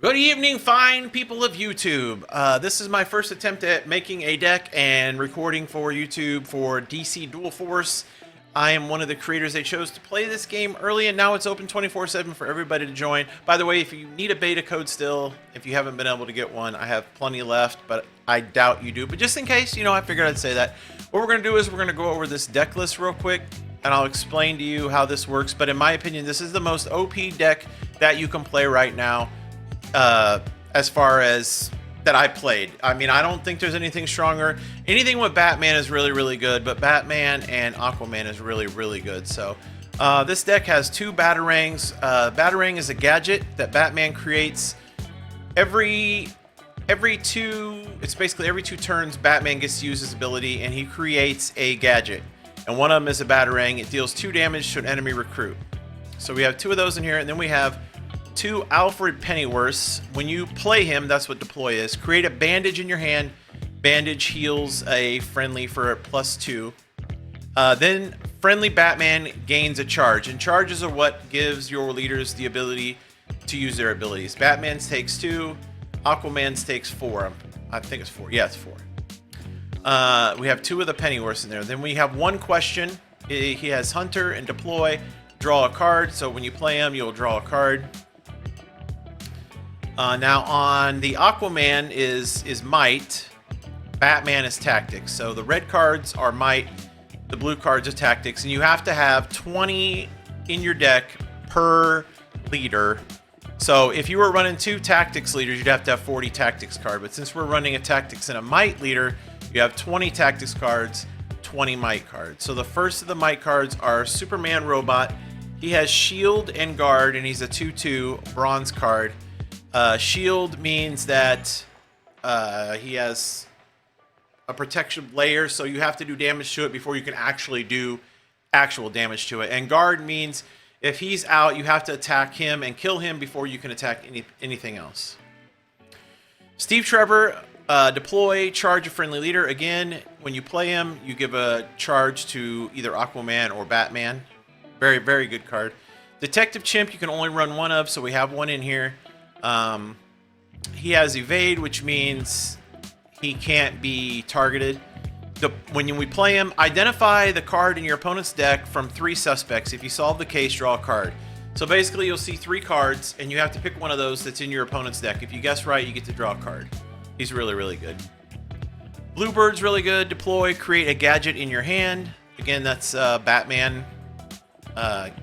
Good evening, fine people of YouTube. This is my first attempt at making a deck and recording for YouTube for DC Dual Force. I am one of the creators that chose to play this game early, and now it's open 24/7 for everybody to join. By the way, if you need a beta code still, if you haven't been able to get one, I have plenty left, but I doubt you do. But just in case, I figured I'd say that. What we're going to do is we're going to go over this deck list real quick, and I'll explain to you how this works. But in my opinion, this is the most OP deck that you can play right now. As far as that I played. I mean, I don't think there's anything stronger. Anything with Batman is really, really good, but Batman and Aquaman is really, really good. So this deck has two Batarangs. Batarang is a gadget that Batman creates every two. It's basically every 2 turns Batman gets to use his ability, and he creates a gadget. And one of them is a Batarang. It deals 2 damage to an enemy recruit. So we have 2 of those in here, and then we have 2 Alfred Pennyworths. When you play him, that's what deploy is. Create a bandage in your hand. Bandage heals a friendly for a +2. Then friendly Batman gains a charge, and charges are what gives your leaders the ability to use their abilities. Batman's takes 2, Aquaman's takes 4. I think it's 4. Yeah, it's 4. We have 2 of the Pennyworths in there. Then we have 1 question. He has Hunter and deploy. Draw a card. So when you play him, you'll draw a card. Now on the Aquaman is might, Batman is tactics. So the red cards are might, the blue cards are tactics, and you have to have 20 in your deck per leader. So if you were running 2 tactics leaders, you'd have to have 40 tactics card. But since we're running a tactics and a might leader, you have 20 tactics cards, 20 might cards. So the first of the might cards are Superman Robot. He has shield and guard, and he's a 2/2 bronze card. Shield means that he has a protection layer, so you have to do damage to it before you can actually do actual damage to it. And guard means if he's out, you have to attack him and kill him before you can attack anything else. Steve Trevor, deploy, charge a friendly leader. Again, when you play him, you give a charge to either Aquaman or Batman. Very, very good card. Detective Chimp, you can only run 1 of, so we have 1 in here. He has evade, which means he can't be targeted. When we play him, identify the card in your opponent's deck from 3 suspects. If you solve the case, draw a card. So basically, you'll see 3 cards, and you have to pick one of those that's in your opponent's deck. If you guess right, you get to draw a card. He's really, really good. Bluebird's really good. Deploy, create a gadget in your hand. Again, that's Batman.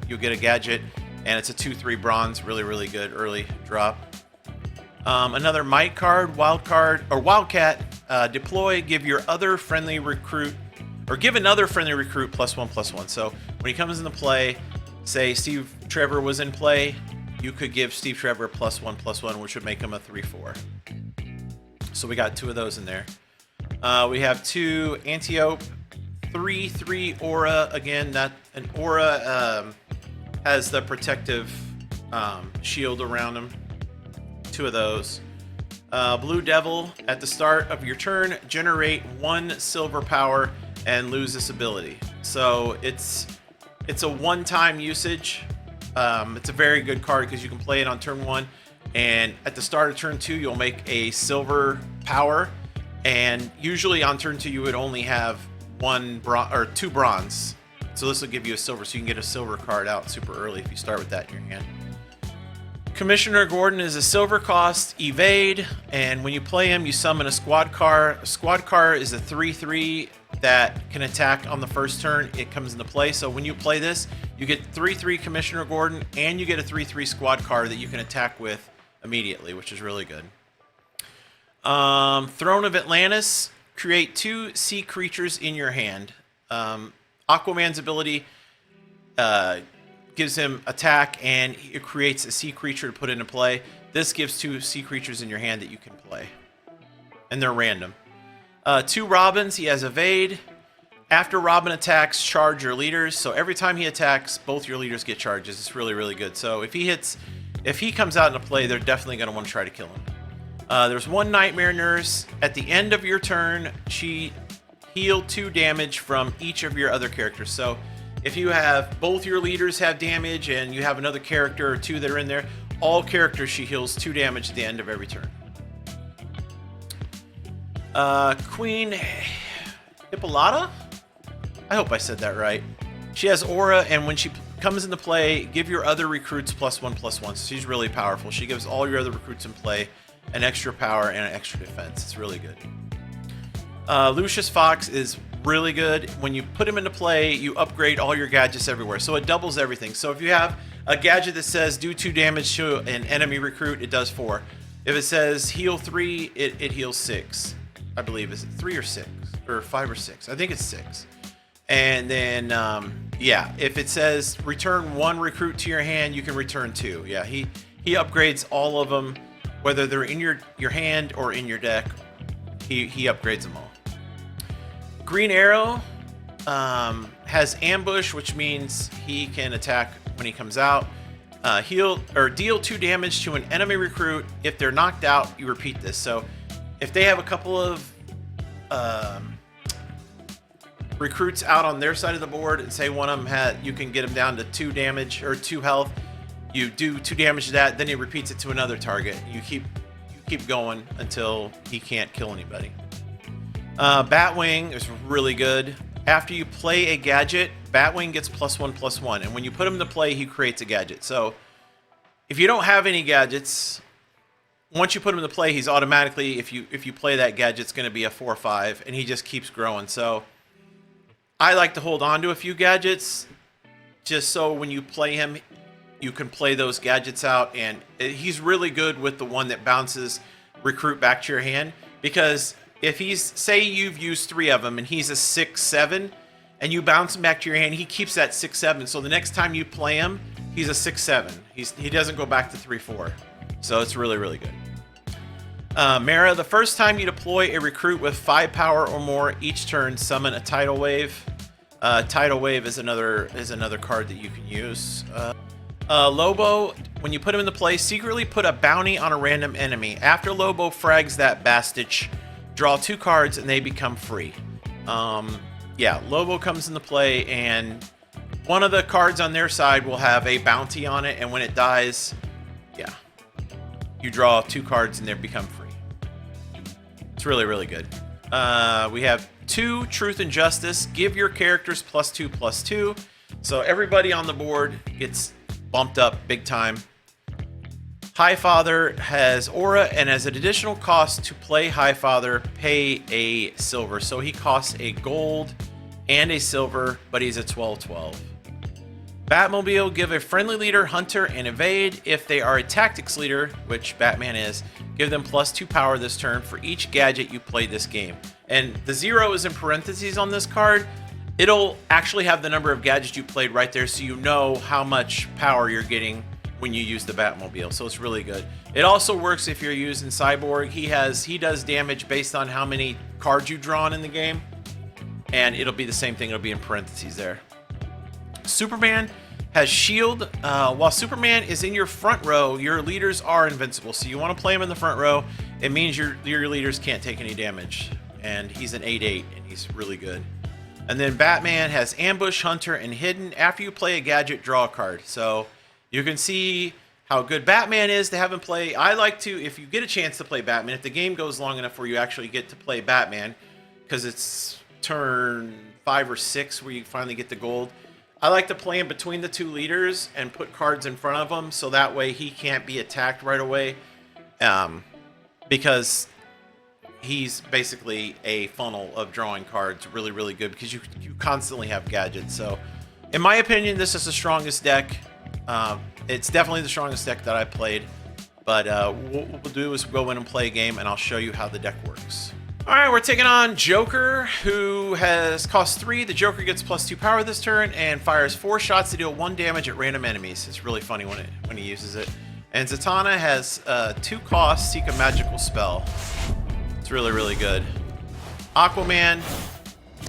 You'll get a gadget, and it's a 2/3 bronze. Really, really good early drop. Another might card, Wildcat. Deploy, give your other friendly recruit, or give another friendly recruit +1/+1. So when he comes into play, say Steve Trevor was in play, you could give Steve Trevor +1/+1, which would make him a 3/4. So we got 2 of those in there. We have 2 Antiope, 3/3 Aura. Again, that an Aura has the protective shield around him. 2 of those. Blue Devil, at the start of your turn, generate 1 silver power and lose this ability. So it's a one-time usage. It's a very good card because you can play it on turn 1, and at the start of turn 2, you'll make a silver power. And usually on turn 2, you would only have 2 bronze. So this will give you a silver, so you can get a silver card out super early if you start with that in your hand. Commissioner Gordon is a silver cost evade, and when you play him, you summon a squad car. A squad car is a 3/3 that can attack on the first turn. It comes into play. So when you play this, you get 3/3 Commissioner Gordon, and you get a 3/3 squad car that you can attack with immediately, which is really good. Throne of Atlantis, create 2 sea creatures in your hand. Aquaman's ability gives him attack, and it creates a sea creature to put into play. This gives 2 sea creatures in your hand that you can play, and they're random. 2 Robins, he has evade. After Robin attacks, charge your leaders. So every time he attacks, both your leaders get charges. It's really, really good. So if he comes out into play, they're definitely going to want to try to kill him. There's 1 Nightmare Nurse. At the end of your turn, she healed 2 damage from each of your other characters. So if you have both your leaders have damage and you have another character or 2 that are in there, all characters, she heals 2 damage at the end of every turn. Queen Hippolyta? I hope I said that right. She has aura, and when she comes into play, give your other recruits +1/+1. So she's really powerful. She gives all your other recruits in play an extra power and an extra defense. It's really good. Lucius Fox is really good. When you put him into play, you upgrade all your gadgets everywhere. So it doubles everything. So if you have a gadget that says do 2 damage to an enemy recruit, it does 4. If it says heal 3, it heals 6. I believe. Is it 3 or 6? Or 5 or 6? I think it's 6. And then, yeah, if it says return 1 recruit to your hand, you can return 2. Yeah, he upgrades all of them, whether they're in your hand or in your deck. He upgrades them all. Green Arrow has ambush, which means he can attack when he comes out. Heal or deal 2 damage to an enemy recruit. If they're knocked out, you repeat this. So if they have a couple of recruits out on their side of the board, and say one of them you can get them down to 2 damage or 2 health, you do 2 damage to that, then he repeats it to another target. You keep going until he can't kill anybody. Batwing is really good. After you play a gadget, Batwing gets +1/+1, and when you put him to play, he creates a gadget. So if you don't have any gadgets, once you put him to play, he's automatically, if you play that gadget, it's going to be a 4/5, and he just keeps growing. So I like to hold on to a few gadgets, just so when you play him, you can play those gadgets out. And he's really good with the one that bounces recruit back to your hand, because if say you've used 3 of them and he's a 6/7, and you bounce him back to your hand, he keeps that 6/7. So the next time you play him, he's a 6/7. He doesn't go back to 3/4. So it's really, really good. Mara, the first time you deploy a recruit with 5 power or more each turn, summon a tidal wave. Tidal wave is another card that you can use. Lobo, when you put him into play, secretly put a bounty on a random enemy. After Lobo frags that bastich, draw 2 cards and they become free. Yeah, Lobo comes into play, and one of the cards on their side will have a bounty on it, and when it dies, yeah, you draw 2 cards and they become free. It's really, really good. We have 2 Truth and Justice. Give your characters +2/+2. So everybody on the board gets bumped up big time. Highfather has aura, and as an additional cost to play Highfather, pay a silver. So he costs a gold and a silver, but he's a 12/12. Batmobile, give a friendly leader Hunter and evade. If they are a tactics leader, which Batman is, give them +2 power this turn for each gadget you played this game. And the 0 is in parentheses on this card. It'll actually have the number of gadgets you played right there, so you know how much power you're getting when you use the Batmobile. So it's really good. It also works if you're using Cyborg. He does damage based on how many cards you've drawn in the game, and it'll be the same thing. It'll be in parentheses there. Superman has shield. While Superman is in your front row, your leaders are invincible. So you want to play him in the front row. It means your leaders can't take any damage. And he's an 8/8, and he's really good. And then Batman has ambush, hunter, and hidden. After you play a gadget, draw a card. So you can see how good Batman is to have him play. I like to, if you get a chance to play Batman, if the game goes long enough where you actually get to play Batman, because it's turn 5 or 6 where you finally get the gold, I like to play him between the 2 leaders and put cards in front of him, so that way he can't be attacked right away, because he's basically a funnel of drawing cards. Really, really good, because you constantly have gadgets. So in my opinion, this is the strongest deck. It's definitely the strongest deck that I played, but what we'll do is go in and play a game, and I'll show you how the deck works. All right, we're taking on Joker, who has cost 3. The Joker gets +2 power this turn and fires 4 shots to deal 1 damage at random enemies. It's really funny when he uses it. And Zatanna has 2 costs, seek a magical spell. It's really, really good. Aquaman,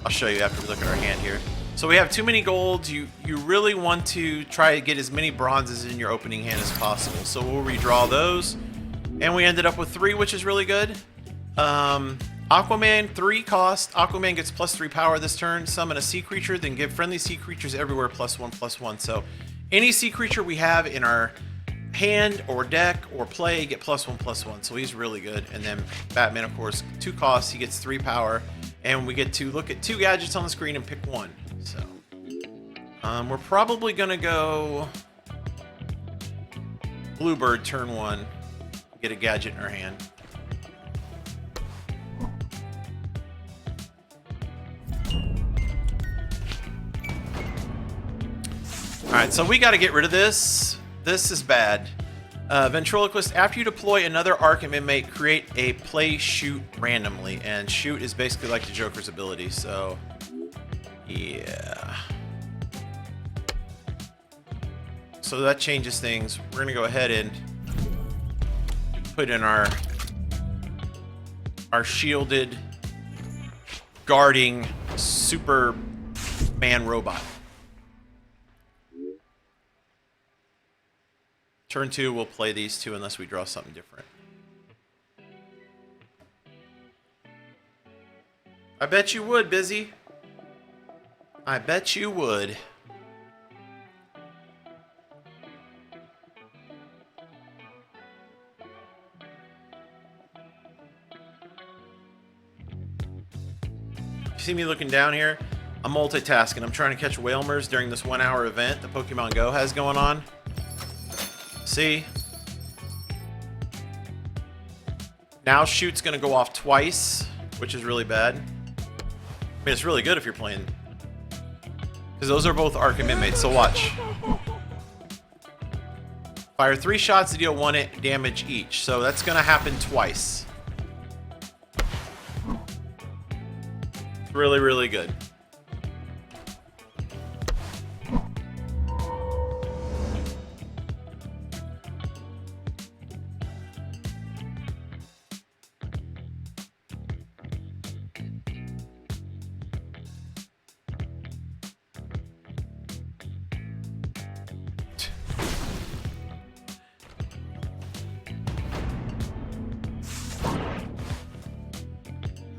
I'll show you after we look at our hand here. So we have too many golds. You really want to try to get as many bronzes in your opening hand as possible. So we'll redraw those. And we ended up with 3, which is really good. Aquaman, 3 cost. Aquaman gets +3 power this turn. Summon a sea creature, then give friendly sea creatures everywhere +1/+1. So any sea creature we have in our hand or deck or play, get +1/+1. So he's really good. And then Batman, of course, 2 costs. He gets 3 power. And we get to look at 2 gadgets on the screen and pick 1. So we're probably going to go Bluebird turn 1. Get a gadget in our hand. Alright, so we got to get rid of this. This is bad. Ventriloquist, after you deploy another Arkham inmate, create a play shoot randomly. And shoot is basically like the Joker's ability, so yeah. So that changes things. We're going to go ahead and put in our shielded, guarding Superman robot. Turn 2, we'll play these 2 unless we draw something different. I bet you would, Busy. I bet you would. You see me looking down here? I'm multitasking. I'm trying to catch Whalmers during this 1-hour event that Pokemon Go has going on. See? Now shoot's gonna go off twice, which is really bad. I mean, it's really good if you're playing, because those are both Arkham inmates, so watch. Fire 3 shots to deal 1 damage each, so that's gonna happen twice. It's really, really good.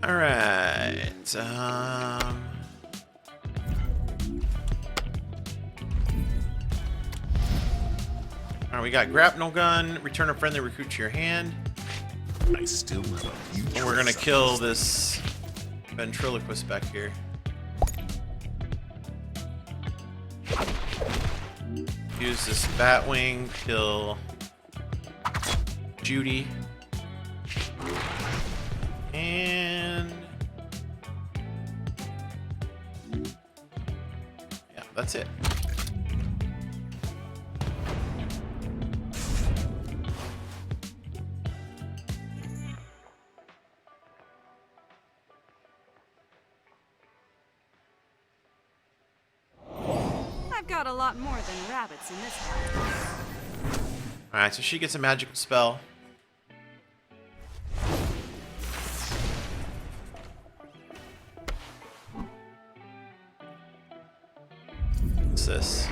All right. All right, we got grapnel gun, return a friendly recruit to your hand. I still have a few. And we're gonna kill this ventriloquist back here. Use this Batwing, kill Judy. And yeah, that's it. I've got a lot more than rabbits in this house. Alright, so she gets a magical spell. What's this?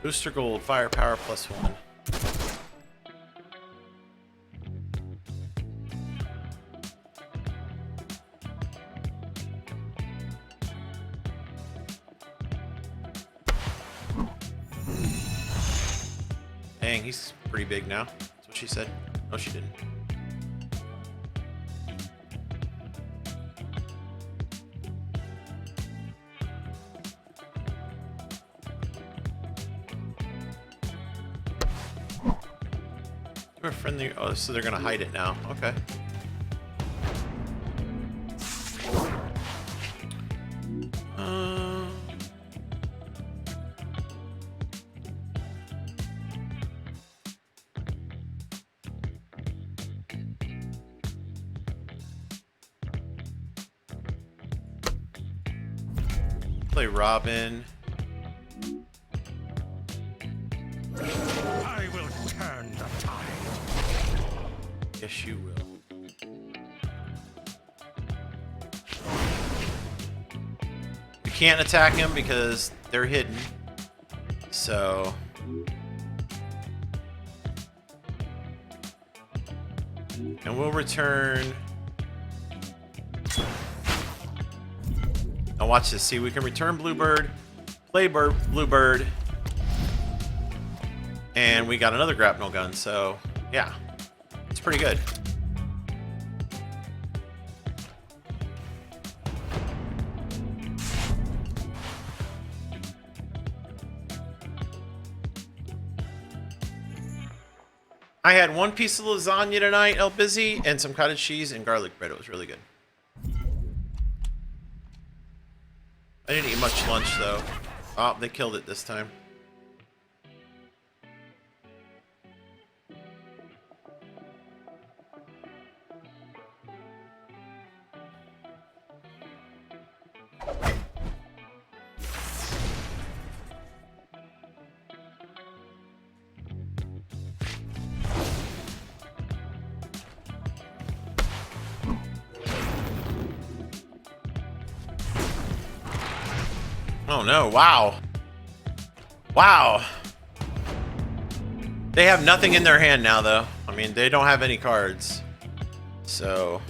Booster gold, firepower +1. Dang, he's pretty big now. That's what she said. No, she didn't. We're friendly. Oh, so they're gonna hide it now. Okay. Play Robin. I will turn the tide. Yes, you will. We can't attack him because they're hidden. So and we'll return. Now watch this. See, we can return Bluebird, play Bluebird, and we got another grapnel gun. So yeah, it's pretty good. I had one piece of lasagna tonight, El Busy, and some cottage cheese and garlic bread. It was really good. I didn't eat much lunch though. Oh, they killed it this time. Oh no, wow. Wow. They have nothing in their hand now though. I mean, they don't have any cards. So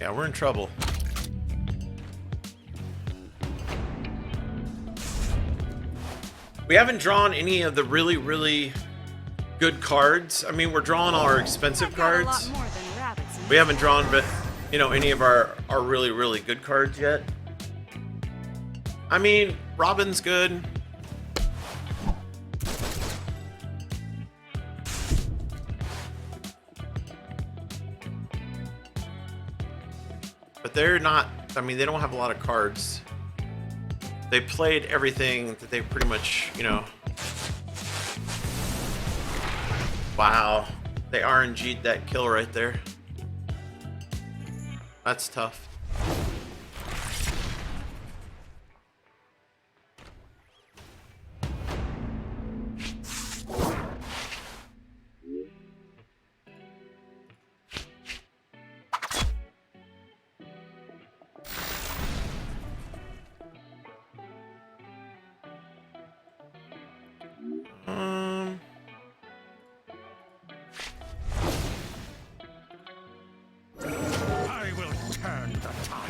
yeah, we're in trouble. We haven't drawn any of the really good cards. I mean, we're drawing all our expensive cards. A lot more than rabbits in We haven't drawn, but you know, any of our really good cards yet. I mean, Robin's good. But they're not, I mean, they don't have a lot of cards. They played everything that they pretty much, you know. Wow. They RNG'd that kill right there. That's tough. I will turn the tide.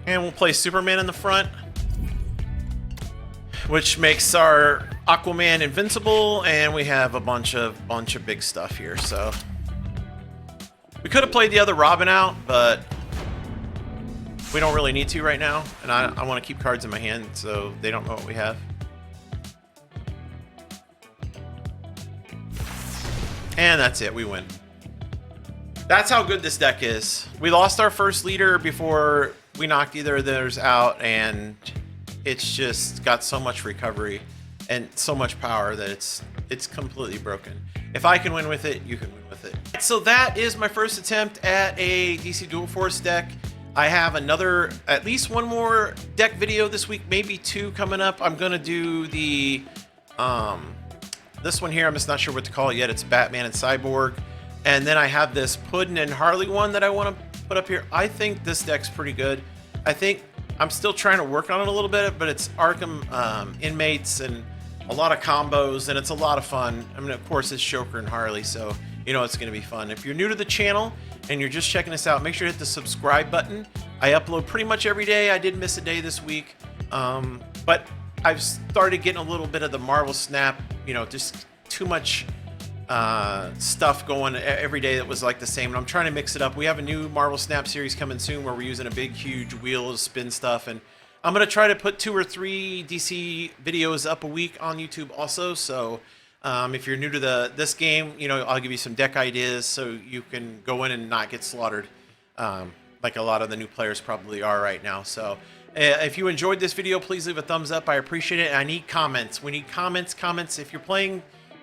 And we'll play Superman in the front, which makes our Aquaman invincible, and we have a bunch of big stuff here. So we could have played the other Robin out, but we don't really need to right now, and I want to keep cards in my hand so they don't know what we have. And that's it, we win. That's how good this deck is. We lost our first leader before we knocked either of theirs out, and it's just got so much recovery and so much power that it's completely broken. If I can win with it, you can win with it. So that is my first attempt at a DC Dual Force deck. I have at least one more deck video this week, maybe two coming up. I'm gonna do the this one here. I'm just not sure what to call it yet. It's Batman and Cyborg, and then I have this Puddin' and Harley one that I want to put up here. I think this deck's pretty good. I think I'm still trying to work on it a little bit, but it's Arkham inmates and a lot of combos, and it's a lot of fun. I mean, of course, it's Joker and Harley, so you know it's going to be fun. If you're new to the channel and you're just checking us out, make sure to hit the subscribe button. I upload pretty much every day. I did miss a day this week, but I've started getting a little bit of the Marvel Snap, you know, just too much stuff going every day that was like the same, and I'm trying to mix it up. We have a new Marvel Snap series coming soon where we're using a big huge wheel to spin stuff, and I'm going to try to put 2 or 3 DC videos up a week on YouTube also. So if you're new to this game, you know, I'll give you some deck ideas so you can go in and not get slaughtered like a lot of the new players probably are right now. So If you enjoyed this video, please leave a thumbs up. I appreciate it. And I need comments. We need comments. If you're playing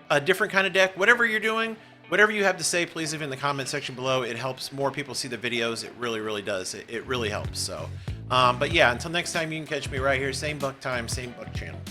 a different kind of deck, whatever you're doing, whatever you have to say, please leave it in the comment section below. It helps more people see the videos. It really, really does. It really helps. So, but yeah, until next time, you can catch me right here. Same Buck time, same Buck channel.